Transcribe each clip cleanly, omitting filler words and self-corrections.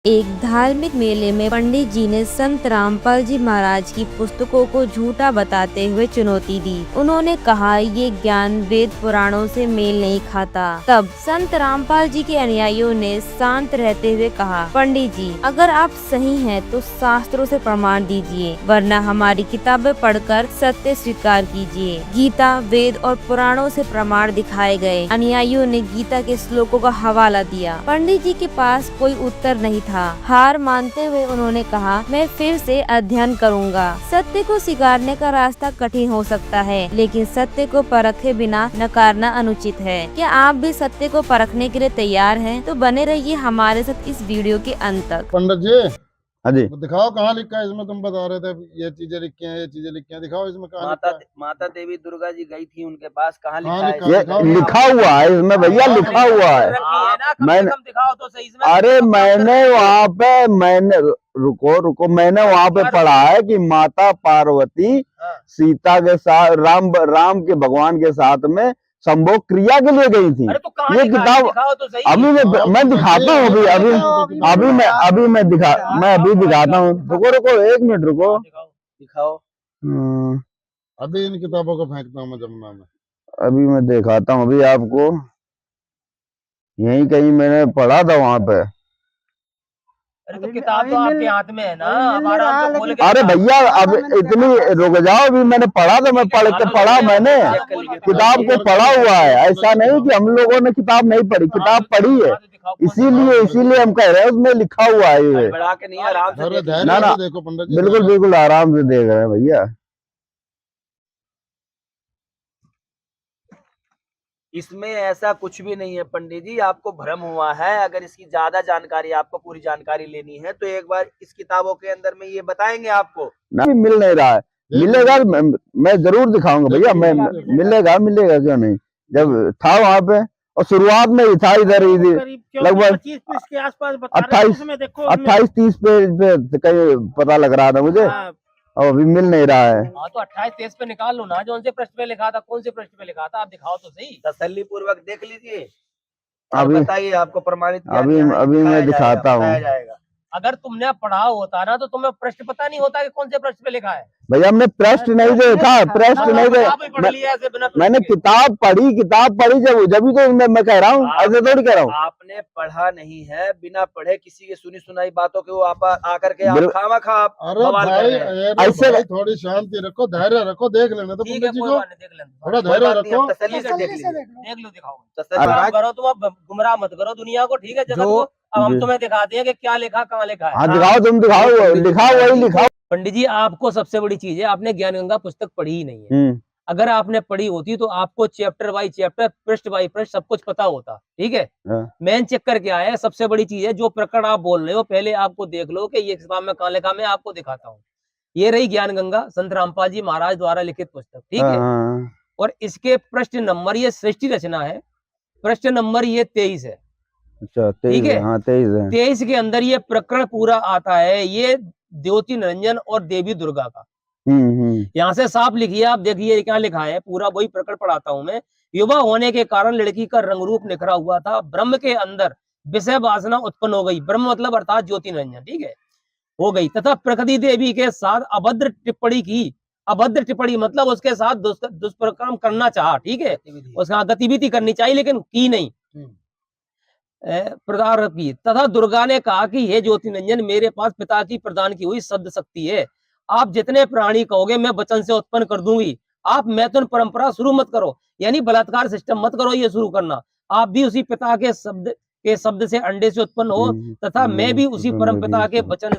एक धार्मिक मेले में पंडित जी ने संत रामपाल जी महाराज की पुस्तकों को झूठा बताते हुए चुनौती दी। उन्होंने कहा ये ज्ञान वेद पुराणों से मेल नहीं खाता। तब संत रामपाल जी के अनुयायियों ने शांत रहते हुए कहा, पंडित जी अगर आप सही हैं तो शास्त्रों से प्रमाण दीजिए, वरना हमारी किताबें पढ़कर सत्य स्वीकार कीजिए। गीता, वेद और पुराणों से प्रमाण दिखाए गए। अनुयायियों ने गीता के श्लोकों का हवाला दिया। पंडित जी के पास कोई उत्तर नहीं था। हार मानते हुए उन्होंने कहा, मैं फिर से अध्ययन करूंगा। सत्य को स्वीकारने का रास्ता कठिन हो सकता है, लेकिन सत्य को परखे बिना नकारना अनुचित है। क्या आप भी सत्य को परखने के लिए तैयार हैं? तो बने रहिए हमारे साथ इस वीडियो के अंत तक। पंडित जी, हाँ जी, दिखाओ कहाँ लिखा है इसमें। तुम बता रहे थे ये चीजें लिखी हैं, ये चीजें लिखी हैं, दिखाओ इसमें कहाँ लिखा है। माता देवी दुर्गा जी गई थी उनके पास, कहाँ हाँ, लिखा है? लिखा- ये दिखाओ। लिखा हुआ है इसमें भैया, लिखा हुआ है। मैंने दिखाओ तो सही इसमें। अरे मैंने वहाँ पे रुको मैंने वहाँ पे पढ़ा है कि माता पार्वती सीता के साथ राम के भगवान के साथ में संभोग क्रिया के लिए गई थी। अरे तो कहाँ ये लिखा है? किताब दिखाओ तो सही। अभी मैं दिखाता हूँ। अभी मैं दिखाता हूँ। रुको 1 मिनट रुको। दिखाओ। अभी इन किताबों को फेंकता हूँ मैं जमुना में। अभी मैं दिखाता हूँ अभी आपको। यहीं कहीं मैंने पढ़ा था वहाँ पे। अरे तो किताब तो आपके हाथ में है ना, अब आराम से खोल के अरे भैया अब इतनी रुक जाओ, अभी मैंने पढ़ा था, मैं पढ़ा मैंने किताब को पढ़ा हुआ है। ऐसा नहीं कि हम लोगों ने किताब नहीं पढ़ी, किताब पढ़ी है। इसीलिए हम कह रहे हैं उसमें लिखा हुआ है ये। बढ़ा के नहीं, आराम से देखो। ना देखो पंडित जी, बिल्कुल आराम से देख रहे हैं भैया। इसमें ऐसा कुछ भी नहीं है पंडित जी, आपको भ्रम हुआ है। अगर इसकी ज्यादा जानकारी, आपको पूरी जानकारी लेनी है तो एक बार इस किताबों के अंदर में ये बताएंगे आपको। ना मिल नहीं रहा है, मिलेगा मैं जरूर दिखाऊंगा भैया। मैं मिलेगा क्यों नहीं। जब था वहाँ पे और शुरुआत में ही था, इधर लगभग 25 के आसपास 28-30 पेज पे कहीं पता लग रहा था मुझे, और अभी मिल नहीं रहा है। हाँ तो 28-23 पे निकाल लो ना, जो उनसे पृष्ठ पे लिखा था, कौन से पृष्ठ पे लिखा था, आप दिखाओ तो सही। तसल्ली पूर्वक देख लीजिए, अभी बताइए आपको प्रमाणित अभी मैं दिखाता हूँ। अगर तुमने पढ़ा होता ना तो तुम्हें पृष्ठ पता नहीं होता कि कौन से पृष्ठ पे लिखा है। भैया हमने पृष्ठ नहीं देखा, मैंने किताब पढ़ी जब ही तो मैं कह रहा हूँ, ऐसे थोड़ी कह रहा हूँ। आपने पढ़ा नहीं है, बिना पढ़े किसी के सुनी सुनाई बातों के वो आप आकर के आप खामखा आप बवाल कर रहे हैं। ऐसे थोड़ी शांति रखो, धैर्य रखो, देख लेना तो पंडित जी को थोड़ा धैर्य रखो। तसल्ली से देख लो, दिखाओ। लीजिए। करो तुम, अब गुमराह मत करो दुनिया को, ठीक है जगत को। अब हम तुम्हें दिखाते हैं कि क्या लिखा, कहाँ लिखा है। हाँ दिखाओ, तुम दिखाओ, लिखाओ वही लिखाओ। पंडित जी आपको सबसे बड़ी चीज है, आपने ज्ञान गंगा पुस्तक पढ़ी ही नहीं है। अगर आपने पढ़ी होती तो आपको चैप्टर बाय चैप्टर, पृष्ठ बाय पृष्ठ सब कुछ पता होता, ठीक है। मेन चक्कर क्या है, सबसे बड़ी चीज है, जो प्रकरण आप बोल रहे हो पहले आपको देख लो कि ये किताब में कहाँ लिखा। मैं आपको दिखाता हूँ। ये रही ज्ञान गंगा, संत रामपाल जी महाराज द्वारा लिखित पुस्तक, ठीक है। और इसके पृष्ठ नंबर, ये सृष्टि रचना है, पृष्ठ नंबर ये 23 है। अच्छा, ठीक है। हाँ 23 के अंदर ये प्रकरण पूरा आता है, ये द्योति निरंजन और देवी दुर्गा का। यहाँ से साफ लिखिए, आप देखिए क्या लिखा है, पूरा वही प्रकरण पढ़ाता हूं मैं। युवा होने के कारण लड़की का रंग रूप निखरा हुआ था, ब्रह्म के अंदर विषय वासना उत्पन्न हो गई। ब्रह्म मतलब अर्थात ज्योति निरंजन, ठीक है, हो गई। तथा प्रकृति देवी के साथ अभद्र टिप्पणी की। अभद्र टिप्पणी मतलब उसके साथ दुष्प्रकर्म करना चाहा, ठीक है, उसका गतिविधि करनी चाहिए लेकिन की नहीं, प्रदान की। तथा दुर्गा ने कहा कि हे ज्योति निरंजन, मेरे पास पिता की प्रदान की हुई शब्द शक्ति है, आप जितने प्राणी कहोगे मैं वचन से उत्पन्न कर दूंगी। आप मैथुन परंपरा शुरू मत करो, यानी बलात्कार सिस्टम मत करो ये शुरू करना। आप भी उसी पिता के शब्द से अंडे से उत्पन्न हो, तथा मैं भी उसी परम पिता के वचन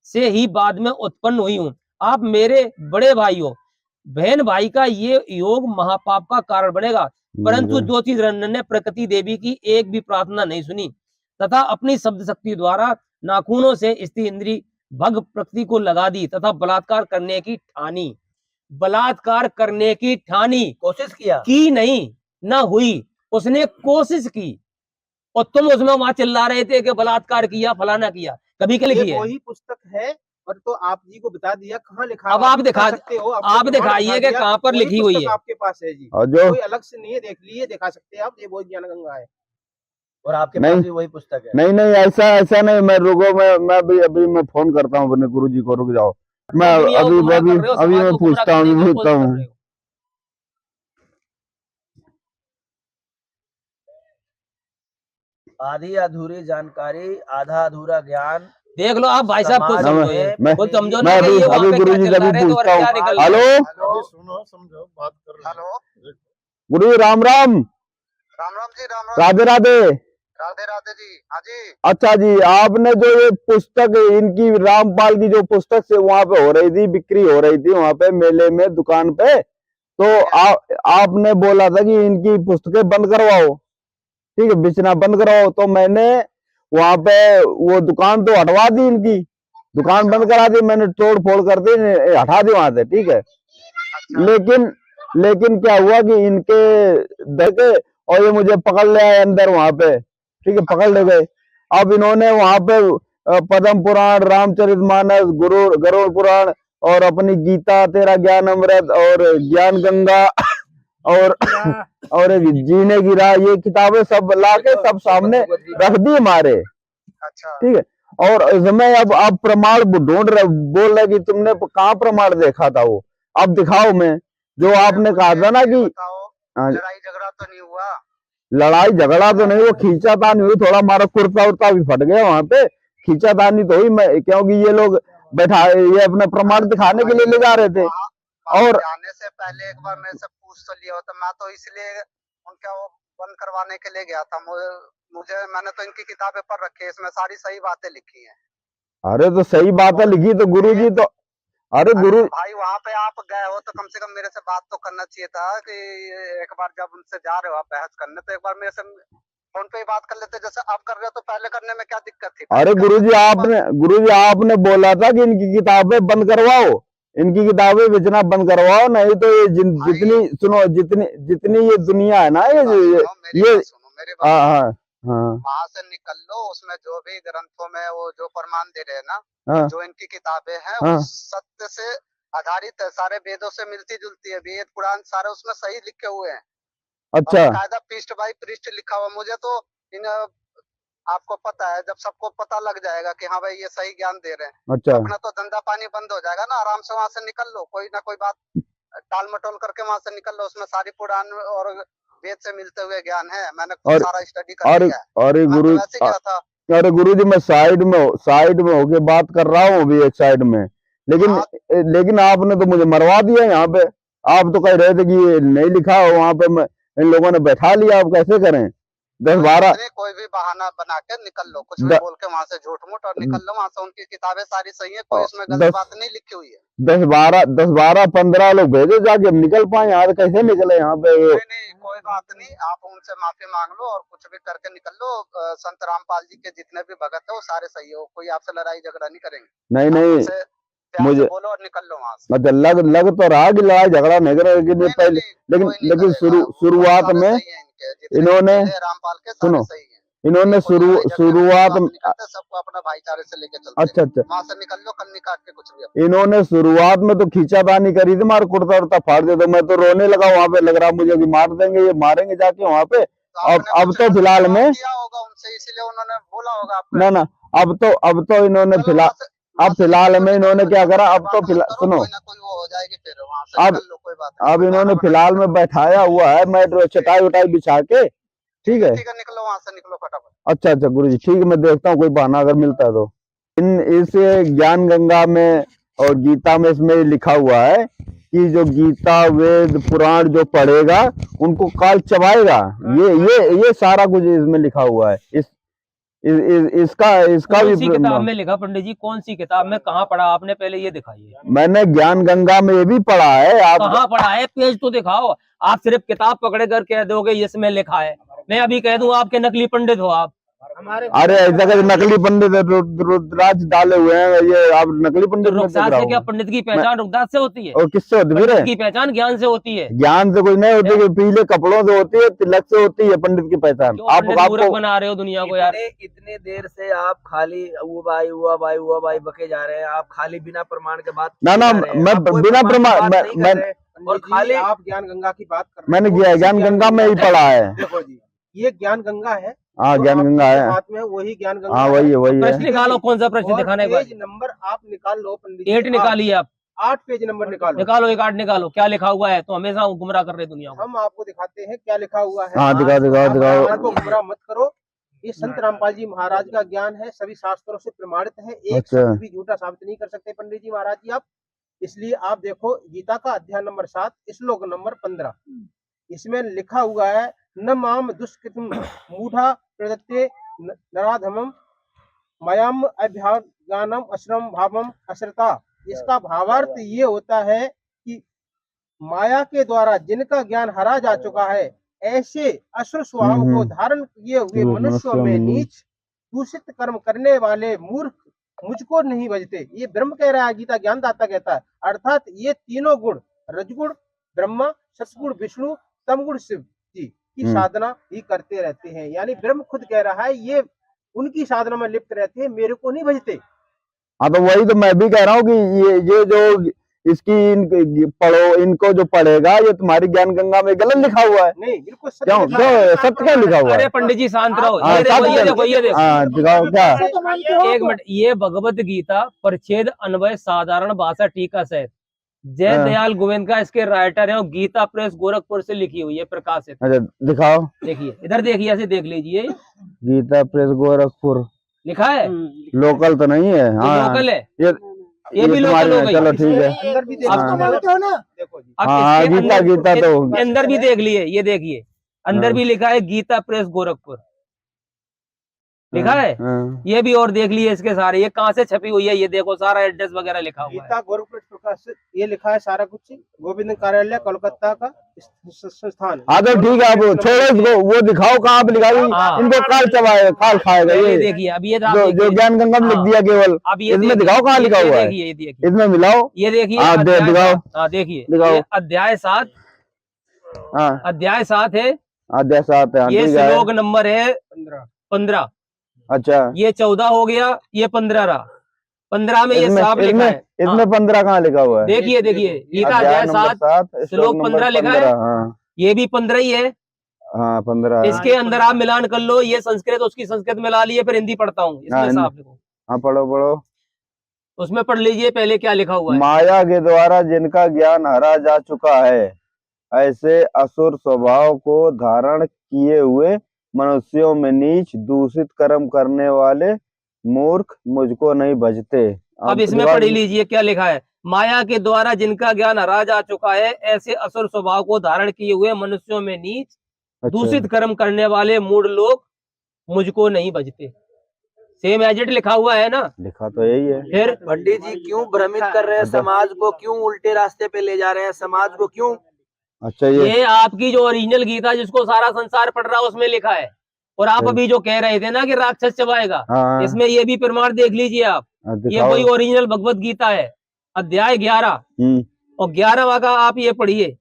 से ही बाद में उत्पन्न हुई हूँ। आप मेरे बड़े भाई हो, बहन भाई का ये योग महापाप का कारण बनेगा। परंतु ज्योति निरंजन ने प्रकृति देवी की एक भी प्रार्थना नहीं सुनी, तथा अपनी शब्द शक्ति द्वारा नाखूनों से स्त्री इंद्री भग प्रकृति को लगा दी, तथा बलात्कार करने की ठानी। बलात्कार करने की ठानी, कोशिश किया, की नहीं, ना हुई, उसने कोशिश की। और तुम उसमें वहां चिल्ला रहे थे कि बलात्कार किया, फलाना किया। कभी क्या लिखी है? वही पुस्तक है, और तो आप जी को बता दिया कहाँ लिखा। अब आप दिखा सकते हो, आप दिखाइए कि कहाँ पर लिखी हुई है। आपके पास है जी, और जो कोई अलग से नहीं है, देख लीजिए, दिखा सकते हैं आप। ये बहुत ज्ञान गंगा है। और आपके नहीं। पास भी वही पुस्तक है? नहीं नहीं, ऐसा ऐसा नहीं, मैं रुको, मैं अभी मैं फोन करता हूँ अपने गुरुजी को, रुक जाओ, मैं दुनिया को अभी गुमराह अभी कर रहे हो, अभी समाज मैं को गुमराह पूछता हूँ, करने की पूछता कोशिश कर हूँ। रहे हो। आधी अधूरी जानकारी, आधा अधूरा ज्ञान। देख लो आप भाई साहब, कुछ समाज समझो में ये, मैं कुछ समझो मैं ना कि अभी ये वहाँ अभी पे क्या गुरुजी चल से रहा अभी है तो और पूछता क्या हूँ। निकल रहा है। हेलो अभी सुनो, समझो, बात कर रहे हेलो। हैं। गुरुजी, राम राम। राम राम जी, राम राम। राधे राधे। राधे राधे जी। हाँ जी। अच्छा जी, आपने जो ये पुस्तक इनकी रामपाल की जो पुस्तक से वहां पे हो रही थी, बिक्री हो रही थी वहां पे मेले में दुकान पे, तो आपने बोला था कि इनकी पुस्तकें बंद करवाओ, ठीक है, बेचना बंद कराओ। तो मैंने वहां पे वो दुकान तो हटवा दी, इनकी दुकान बंद करा दी मैंने, तोड़ फोड़ कर दी, हटा दी वहां से, ठीक है। लेकिन लेकिन क्या हुआ कि इनके देखे और ये मुझे पकड़ ले आए अंदर वहां पे, ठीक है, पकड़ ले गए। अब इन्होंने वहां पे पद्म पुराण, रामचरितमानस, गरुड़ पुराण और अपनी गीता, तेरा ज्ञान अमृत और ज्ञान गंगा और और एक जीने की राह, ये किताबें सब लाके सब सामने रख दी हमारे, अच्छा। ठीक है। और इसमें अब आप प्रमाण ढूंढ रहे, बोल रहे कि तुमने कहाँ प्रमाण देखा था, वो अब दिखाओ। मैं जो आपने कहा था ना कि हाँ, लड़ाई झगड़ा तो नहीं हुआ? लड़ाई झगड़ा तो नहीं, वो खींचातानी हुई, थोड़ा हमारा कुर्ता उर्ता भी फट गया वहां पे, खींचातानी तो हुई, मैं क्योंकि ये लोग बैठा, ये अपने प्रमाण दिखाने के लिए ले जा रहे थे। और जाने से पहले एक बार मेरे से पूछ तो लिया होता, मैं तो इसलिए उनका वो बंद करवाने के लिए गया था। मुझे मैंने तो इनकी किताबें पढ़ रखी है, इसमें सारी सही बातें लिखी हैं। अरे तो सही बात है लिखी तो गुरुजी तो, अरे गुरु भाई वहाँ पे आप गए हो तो कम से कम मेरे से बात तो करना चाहिए था कि एक बार जब उनसे जा रहे हो आप बहस करने, तो एक बार मेरे से फोन पे ही बात कर लेते, जैसे अब कर रहे हो। तो पहले करने में क्या दिक्कत थी? अरे गुरुजी आपने बोला था कि इनकी किताबें बंद करवाओ, इनकी किताबें बेचना बंद करवाओ, नहीं तो ये जितनी सुनो, जितनी जितनी ये दुनिया है ना, ये मेरे हाँ हाँ हाँ वहां से निकल लो। उसमें जो भी ग्रंथों में वो जो प्रमाण दे रहे हैं ना, हाँ जो इनकी किताबें हैं हाँ। वो सत्य से आधारित है, सारे वेदों से मिलती जुलती है, वेद पुराण सारे उसमें सही लिखे हुए हैं। अच्छा, कायदा पृष्ठ बाई पृष्ठ लिखा हुआ। मुझे तो इन आपको पता है, जब सबको पता लग जाएगा कि हाँ भाई ये सही ज्ञान दे रहे हैं, अच्छा, अपना तो धंधा पानी बंद हो जाएगा ना। आराम से वहां से निकल लो, कोई ना कोई बात टाल मटोल करके वहां से निकल लो। उसमें सारी पुराण और वेद से मिलते हुए ज्ञान है, मैंने खुद सारा स्टडी कर लिया है। अरे मैं तो वैसे गया था। अरे गुरुजी, मैं साइड में होके बात कर रहा हूँ अभी, एक साइड में, लेकिन आपने तो मुझे मरवा दिया यहाँ पे। आप तो कह रहे थे कि ये नहीं लिखा हो वहां पे, इन लोगों ने बैठा लिया, आप कैसे करें? 10-12 कोई भी बहाना बना के निकल लो, कुछ भी बोल के वहां से झूठ मूठ और निकल लो वहां से। उनकी किताबें सारी सही है, कोई उसमें गलत बात नहीं लिखी हुई है। 10-12-15 लोग भेजो जाके, हम निकल पाए यहाँ, कैसे निकले यहाँ पे? नहीं कोई बात नहीं, आप उनसे माफी मांग लो और कुछ भी करके निकल लो। संत रामपाल जी के जितने भी भगत है वो सारे सही है, कोई आपसे लड़ाई झगड़ा नहीं करेंगे। नहीं मुझे बोलो और निकल लो वहां से। मतलब लग तो रहा कि लड़ाई झगड़ा नहीं करे, लेकिन ये पहले, लेकिन शुरुआत में इन्होंने, रामपाल के सुनो, सही है, इन्होंने शुरुआत में, सबको अपना भाईचारे से लेके चलते। अच्छा, वहां से निकल लो, कल निकाल के कुछ भी। इन्होंने शुरुआत में तो खींचातानी करी थी, मार कुर्ता उर्ता फाड़ दे, तो मैं तो रोने लगा वहां पे, लग रहा मुझे कि मार देंगे, ये मारेंगे जाके वहां पे। अब तो फिलहाल में किया होगा उनसे, इसीलिए उन्होंने बोला होगा आपको। ना अब तो इन्होंने फिलहाल में इन्होंने क्या करा, अब तो फिलहाल सुनो, हो जाएगी फिर वहां से निकल लो, कोई बात नहीं। अब इन्होंने फिलहाल में बैठाया हुआ है, मैं चटाई उटाई बिछा के, ठीक है, निकलो वहां से, निकलो फटाफट। अच्छा गुरुजी, ठीक है, मैं देखता हूँ कोई बहाना अगर मिलता है तो। इस ज्ञान गंगा में और गीता में इसमें लिखा हुआ है कि जो गीता वेद पुराण जो पढ़ेगा उनको काल चबाएगा, ये सारा कुछ इसमें लिखा हुआ है। इसका भी किताब में लिखा? पंडित जी कौन सी किताब में, कहाँ पढ़ा आपने, पहले ये दिखाइए। मैंने ज्ञान गंगा में ये भी पढ़ा है। आप कहाँ पढ़ा है? पेज तो दिखाओ। आप सिर्फ किताब पकड़े कर कह दोगे इसमें लिखा है, मैं अभी कह दूं आपके नकली पंडित हो आप। अरे ऐसा कैसे नकली पंडित रुद्राक्ष डाले हुए हैं, ये आप नकली पंडित? रुखसात से क्या? पंडित की पहचान रुखसात से होती है? और किससे होती है? पंडित की पहचान ज्ञान से होती है। ज्ञान से कुछ नहीं होती है, पीले कपड़ों से होती है, तिलक से होती है पंडित की पहचान। आप बना रहे हो दुनिया को यार। इतने देर से आप खाली हुआ भाई बके जा रहे हैं, आप खाली बिना प्रमाण के बात। ना मैं बिना प्रमाण, मैं और खाली आप ज्ञान गंगा की बात कर रहे हैं। मैंने ज्ञान गंगा में ही पढ़ा है। देखो जी, ये ज्ञान गंगा है, हाँ जो ज्ञान आपके गंगा है। हाथ में है वही ज्ञान गंगा हाँ वही है वही है। प्रश्न निकालो, कौन सा प्रश्न और दिखाना है एक बार। पेज नंबर आप निकाल लो पंडित जी, 8 निकालिए आप, 8 पेज नंबर निकालो। निकालो, एक 8 निकालो, क्या लिखा हुआ है। तो हमेशा गुमराह कर रहे दुनिया को। हम आपको दिखाते हैं क्या लिखा हुआ है। हाँ दिखाओ दिखाओ आप दिखाओ। भगवान को गुमराह मत करो। ये संत रामपाल जी महाराज का ज्ञान है, सभी शास्त्रों से प्रमाणित है, एक अच्छा। शब्द भी झूठा साबित नहीं कर सकते पंडित जी महाराज जी आप। इसलिए आप देखो गीता का अध्याय नंबर 7 श्लोक नंबर 15, इसमें लिखा हुआ है न माम दुष्कृतम मूढ़ा प्रदत्ते नराधमम मयम अभ्यागानम अश्रम भावम अश्रता। इसका भावार्थ ये होता है कि माया के द्वारा जिनका ज्ञान हरा जा चुका है, ऐसे असुर स्वभाव को धारण किए हुए मनुष्यों में नीच दूषित कर्म करने वाले मूर्ख मुझको नहीं भजते। ये ब्रह्म कह रहा है, गीता ज्ञानदाता कहता है। अर्थात ये तीनों गुण रजगुण ब्रह्मा, सतगुण विष्णु, तमगुण शिव जी की साधना ही करते रहते हैं। यानी ब्रह्म खुद कह रहा है ये उनकी साधना में लिप्त रहते हैं, मेरे को नहीं भजते। हाँ तो वही तो मैं भी कह रहा हूँ कि ये जो इसकी पढ़ो, इनको जो पढ़ेगा ये तुम्हारी ज्ञान गंगा में गलत लिखा हुआ है। नहीं बिल्कुल सत्य क्यों लिखा है। क्यों सत्य क्या लिखा हुआ अरे है? पंडित जी शांत रहो। हाँ, ये देखो, ये सत्य। देखो, ये देखो। हाँ दिखाओ क्या। एक मिनट, ये भगवत गीता परिच्छेद अन्वय साधारण भाषा टीका सहित जय दयाल गोविंद का इसके राइटर है और गीता प्रेस गोरखपुर से लिखी हुई है, प्रकाशित। अच्छा दिखाओ। देखिए इधर देखिए, ऐसे देख लीजिए, गीता प्रेस गोरखपुर लिखा है। लोकल तो नहीं है। ये हाँ लोकल है, ये भी तुम्हारी लोकल हो है, गई। चलो ठीक है। अंदर भी हाँ। देखो जी, अब हाँ इसके गीता अंदर- गीता तो अंदर भी देख लिए, ये देखिए अंदर हाँ। भी लिखा है गीता प्रेस गोरखपुर लिखा है। हाँ। ये भी और देख लिए इसके सारे, ये कहाँ से छपी हुई है, ये देखो सारा एड्रेस वगैरह लिखा हुआ है। गीता गोरखपुर प्रकाशित ये लिखा है सारा कुछ, गोविंद कार्यालय कोलकाता का संस्थान। हाँ तो ठीक है, आप छोड़ो इसको, वो दिखाओ कहाँ पे लिखा है। हाँ। इनको काल चबाएगा, काल खाएगा ये ये। देखिए, अब ये आप जो देखिए। ज्ञान गंगा में लिख हाँ। दिया केवल, अब ये इसमें देखिए, दिखाओ कहाँ लिखा ये हुआ है। देखिए, ये देखिए, इसमें मिलाओ। ये देखिए हाँ, अध्याय दिखाओ। 7। हाँ देखिए, दिखाओ। ये अध्याय 7, हाँ अध्याय 7 है। जैसा आते हैं ये ठीक है। श्लोक नंबर है 15। अच्छा ये 14 हो गया, ये 15 रहा। 15 में ये साफ लिखा है। इसमें 15 कहाँ लिखा हुआ है? देखिए देखिए, गीता अध्याय 7 श्लोक 15 लिखा है। हाँ ये भी 15 ही है। हाँ 15 इसके अंदर आप मिलान कर लो, ये संस्कृत उसकी संस्कृत मिला लिए, फिर हिंदी पढ़ता हूँ, इसमें हाँ, साफ लिखो। हाँ पढ़ो पढ़ो। उसमें पढ़ लीजिए पहले क्या लिखा हुआ है। माया के द्वारा जिनका ज्ञान हरा जा चुका है, ऐसे असुर स्वभाव को धारण किए हुए मनुष्यों में नीच दूषित कर्म करने वाले मूर्ख मुझको नहीं भजते। अब इसमें पढ़ लीजिए क्या लिखा है। माया के द्वारा जिनका ज्ञान हरा जा चुका है, ऐसे असुर स्वभाव को धारण किए हुए मनुष्यों में नीच अच्छा। दूषित कर्म करने वाले मूढ़ लोग मुझको नहीं भजते। सेम एजेट लिखा हुआ है ना। लिखा तो यही है। फिर पंडित जी क्यों भ्रमित कर रहे हैं समाज को, क्यों उल्टे रास्ते पे ले जा रहे हैं समाज को, क्यों? अच्छा ये आपकी जो ओरिजिनल गीता जिसको सारा संसार पढ़ रहा है उसमें लिखा है। और आप अभी जो कह रहे थे ना कि राक्षस चबाएगा, हाँ इसमें ये भी प्रमाण देख लीजिए आप। ये दिखाओ। वही ओरिजिनल भगवत गीता है, अध्याय 11 और 11वां का आप ये पढ़िए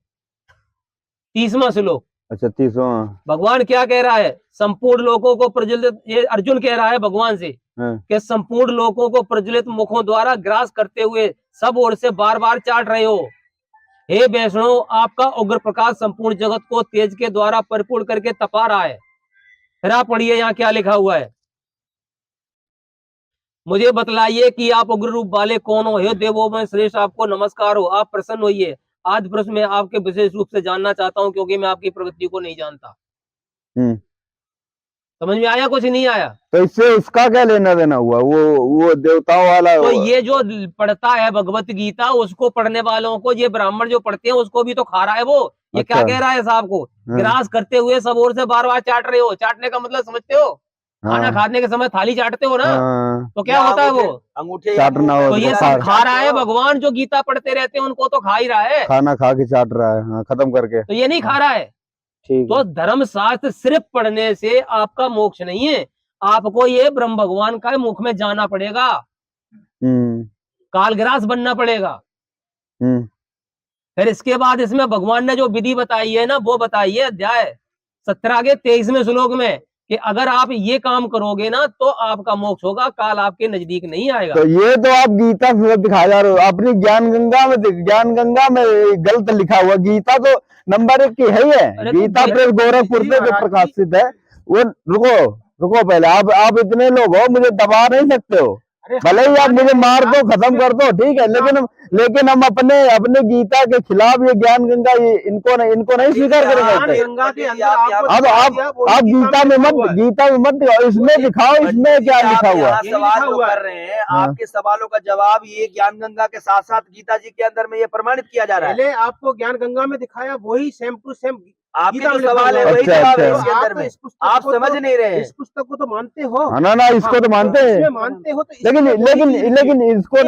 30वां श्लोक। अच्छा 30वां। भगवान क्या कह रहा है, संपूर्ण लोगों को प्रज्वलित, ये अर्जुन कह रहा है भगवान से हाँ। कि संपूर्ण लोगों को प्रज्वलित मुखों द्वारा ग्रास करते हुए सब ओर से बार बार चाट रहे हो। हे वैष्णव, आपका उग्र प्रकाश संपूर्ण जगत को तेज के द्वारा परिपूर्ण करके तपा रहा है। फिर आप पढ़िए यहाँ क्या लिखा हुआ है। मुझे बतलाइए कि आप उग्र रूप वाले कौन हो। हे देवों में श्रेष्ठ, आपको नमस्कार हो, आप प्रसन्न होइए। आज प्रश्न मैं आपके विशेष रूप से जानना चाहता हूँ क्योंकि मैं आपकी प्रवृत्ति को नहीं जानता। समझ में आया, कुछ नहीं आया? तो इससे उसका क्या लेना देना हुआ? वो देवताओं वाला। तो ये जो पढ़ता है भगवत गीता, उसको पढ़ने वालों को, ये ब्राह्मण जो पढ़ते हैं उसको भी तो खा रहा है वो। ये अच्छा। क्या कह रहा है साहब को, ग्रास करते हुए सब ओर से बार बार चाट रहे हो। चाटने का मतलब समझते हो? खाना खाने के समय थाली चाटते हो ना, तो क्या होता है वो अंगूठे चाटना हो तो ये सब खा रहा है। भगवान जो गीता पढ़ते रहते हैं उनको तो खा ही रहा है, खाना खा के चाट रहा है। हाँ खत्म करके। तो ये नहीं खा रहा है। ठीक तो धर्म शास्त्र सिर्फ पढ़ने से आपका मोक्ष नहीं है, आपको ये ब्रह्म भगवान का मुख में जाना पड़ेगा, कालग्रास बनना पड़ेगा। फिर इसके बाद इसमें भगवान ने जो विधि बताई है ना, वो बताई है अध्याय 17 के 23वें श्लोक में कि अगर आप ये काम करोगे ना तो आपका मोक्ष होगा, काल आपके नजदीक नहीं आएगा। तो ये तो आप गीता से दिखा जा रहे हो, अपनी ज्ञान गंगा में गलत लिखा हुआ। गीता तो नंबर 1 की है ही है। अरे तो गीता प्रेस गोरखपुर में जो प्रकाशित है वो। रुको, रुको पहले, आप इतने लोग हो, मुझे दबा नहीं सकते हो। भले ही आप मुझे मार दो, खत्म कर दो, ठीक है, लेकिन हम अपने गीता के खिलाफ ये ज्ञान गंगा, ये इनको नहीं स्वीकार करेंगे। गंगा के अंदर अब आप गीता में मत दिखाओ, इसमें दिखाओ, इसमें क्या लिखा हुआ है। सवाल जो कर रहे हैं, आपके सवालों का जवाब ये ज्ञान गंगा के साथ साथ गीता जी के अंदर में ये प्रमाणित किया जा रहा है। पहले आपको ज्ञान गंगा में दिखाया, वही सेम टू सेम आपके गीता जो में सवाल है लिखा वही हुआ है। जवाब है अच्छा, इसके अंदर में, आप समझ नहीं रहे हैं। इस पुस्तक को तो मानते हो, ना इसको तो मानते हैं, इसमें मानते हो तो लेकिन इसको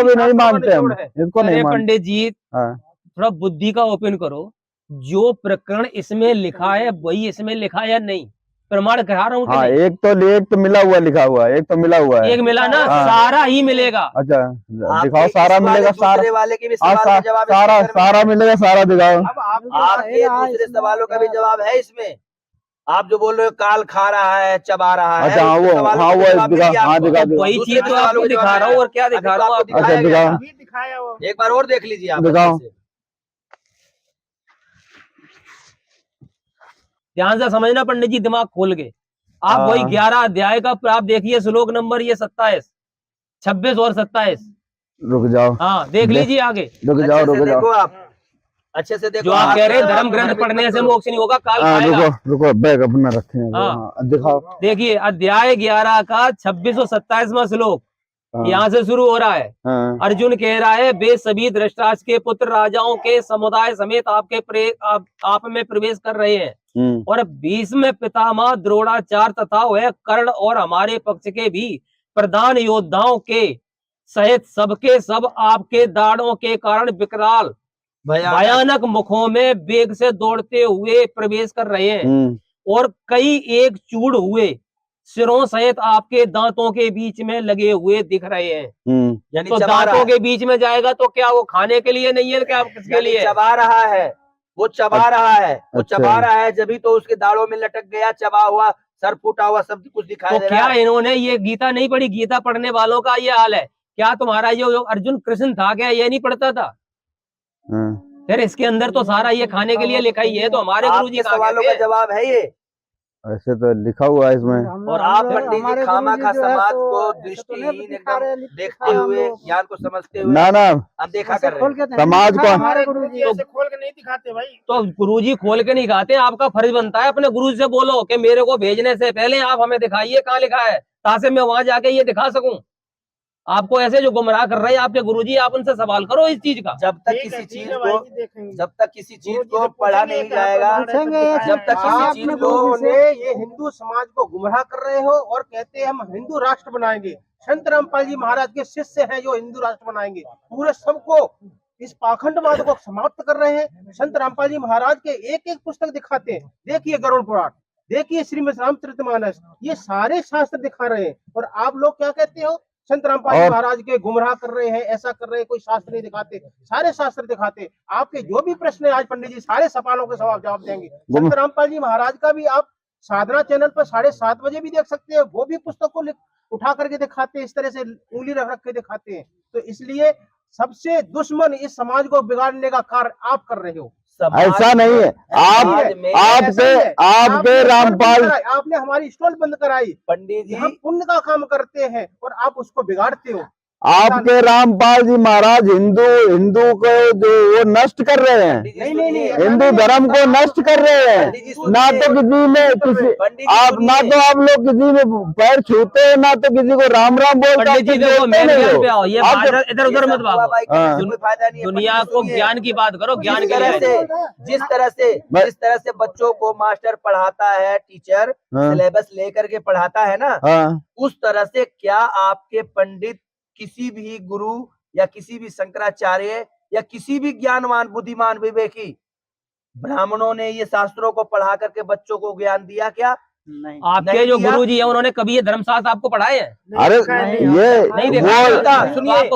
भी नहीं मानते हम, इसको नहीं अरे मानते। पंडित जी, हाँ। थोड़ा बुद्धि का ओपन करो। जो प्रकरण इसमें लिखा है वही इसमें लिखा है या नहीं, प्रमाण करा रहा हूँ कि हाँ, नहीं? एक तो मिला हुआ लिखा हुआ है, एक तो मिला हुआ है। एक मिला ना, हाँ। सारा ही मिलेगा। अच्छा आपके दिखाओ, सारा इस वाले मिलेगा, दूसरे वाले के भी सवाल का जवाब इसके सारा अंदर में है। सारा मिलेगा, सारा दिखाओ। अब आपके दूसरे सवालों का भी जवाब है इसमें। आप जो बोल रहे हो काल खा रहा है, चबा रहा है, अच्छा, हाँ, उसके वो सवालों हाँ का वो जवाब मिल दिखा, गया हाँ आपको। दिखा वही दिखा, चीज तो आपको दिखा रहा हूँ, और क्या दिखा रहा हूँ आपको आपको? अच्छा, दिखाया दिखाओ। गया। दिखाया वो। एक बार और देख लीजिए आप दिखाओ। अच्छे से। ध्यान से समझना पंडित जी, दिमाग खोल के। आप वही 11 अध्याय का आप देखिए, श्लोक नंबर ये 27, 26 और 27। रुक जाओ, हाँ, देख लीजिए आगे। रुक अच्छे जाओ, से रुक जाओ। देखो आप, अच्छे से देखो। जो आप कह रहे हैं धर्म आप ग्रंथ पढ़ने से मोक्ष नहीं होगा, काल हाँ, खाएगा। रुको बैग अपना रखे हैं। हाँ। हाँ, दिखाओ। देखिए अध्याय 11 का 26 और 27वां श्लोक हाँ, यहाँ से शुरू हो रहा है। हाँ, अर्जुन कह रहा है, वे सभी धृतराष्ट्र के पुत्र राजाओं के समुदाय समेत आप में प्रवेश कर रहे हैं, और भीष्म पितामह द्रोणाचार्य तथा वह कर्ण और हमारे पक्ष के भी प्रधान योद्धाओं के सहित सबके सब आपके दाढ़ों के कारण विकराल भयानक मुखों में वेग से दौड़ते हुए प्रवेश कर रहे हैं, और कई एक चूड़ हुए सिरों सहित आपके दांतों के बीच में लगे हुए दिख रहे हैं। यानी तो चबा रहा दांतों है। के बीच में जाएगा तो क्या वो खाने के लिए नहीं है, क्या किसके यानी लिए? चबा रहा है, वो चबा रहा है, वो अच्छा। चबा रहा है, जब तो उसके दाढ़ों में लटक गया, चबा हुआ, सर फूटा हुआ, सब कुछ दिखाई तो दे रहा क्या है। इन्होंने ये गीता नहीं पढ़ी? गीता पढ़ने वालों का ये हाल है क्या? तुम्हारा जो अर्जुन कृष्ण था, क्या ये नहीं पढ़ता था? फिर इसके अंदर तो सारा ये खाने के लिए लिखा ही है, तो हमारे गुरुजी आपके कहाँ सवालों गए का थे? जवाब है ये। ऐसे तो लिखा हुआ है इसमें। और आप पंडित जी खामाखा समाज को दृष्टिहीन एकदम देखते हुए, ज्ञान को समझते हुए ना अनदेखा कर रहे हैं। समाज को हमारे गुरुजी ऐसे खोल के नहीं दिखाते भाई। तो गुरुजी खोल के नहीं दिखाते, आपका फर्ज बनता है अपने गुरु से बोलो कि मेरे को भेजने से पहले आप हमें दिखाइए कहाँ लिखा है, ताकि मैं वहां जाके ये दिखा सकूं। आपको ऐसे जो गुमराह कर रहे हैं आपके गुरुजी, आप उनसे सवाल करो इस चीज का। जब तक किसी चीज को पढ़ा नहीं जाएगा, जब तक किसी चीज को ये हिंदू समाज को गुमराह कर रहे हो और कहते हैं हम हिंदू राष्ट्र बनाएंगे। संत रामपाल जी महाराज के शिष्य हैं जो हिंदू राष्ट्र बनाएंगे, पूरे सबको इस पाखंडवाद को समाप्त कर रहे हैं। संत रामपाल जी महाराज के एक एक पुस्तक दिखाते हैं। देखिए गरुड़ पुराण, देखिए श्रीमद् रामचरितमानस, ये सारे शास्त्र दिखा रहे हैं। और आप लोग क्या कहते हो? संत रामपाल जी महाराज के गुमराह कर रहे हैं, ऐसा कर रहे हैं, कोई शास्त्र नहीं दिखाते, सारे शास्त्र दिखाते। आपके जो भी प्रश्न है आज पंडित जी सारे सवालों के जवाब देंगे। संत रामपाल जी महाराज का भी आप साधना चैनल पर 7:30 बजे भी देख सकते हैं, वो भी पुस्तक को उठा करके दिखाते हैं, इस तरह से उंगली रख के दिखाते हैं। तो इसलिए सबसे दुश्मन इस समाज को बिगाड़ने का कार्य आप कर रहे हो। ऐसा नहीं है। आपके रामपाल, आपने हमारी स्टॉल बंद कराई पंडित जी, हम पुण्य का काम करते हैं और आप उसको बिगाड़ते हो। आपके रामपाल जी महाराज हिंदू को जो वो नष्ट कर रहे हैं, नहीं, हिंदू धर्म को नष्ट कर रहे हैं। ना तो किसी में ना तो आप लोग किसी में पैर छूते हैं, ना तो किसी को राम राम बोलते पंडित जी देखो, मेरे ज्ञान पे आओ, ये आप इधर उधर मत भागो। कोई फायदा नहीं है। दुनिया को ज्ञान की बात करो, ज्ञान के लिए। जिस तरह से बच्चों को मास्टर पढ़ाता है, टीचर सिलेबस लेकर के पढ़ाता है ना, उस तरह से क्या आपके पंडित किसी भी गुरु या किसी भी शंकराचार्य या किसी भी ज्ञानवान बुद्धिमान विवेकी ब्राह्मणों ने ये शास्त्रों को पढ़ा करके बच्चों को ज्ञान दिया क्या? नहीं। आपके जो गुरुजी है उन्होंने कभी ये धर्मशास्त्र आपको पढ़ाए हैं? अरे ये नहीं देखा। सुनिए,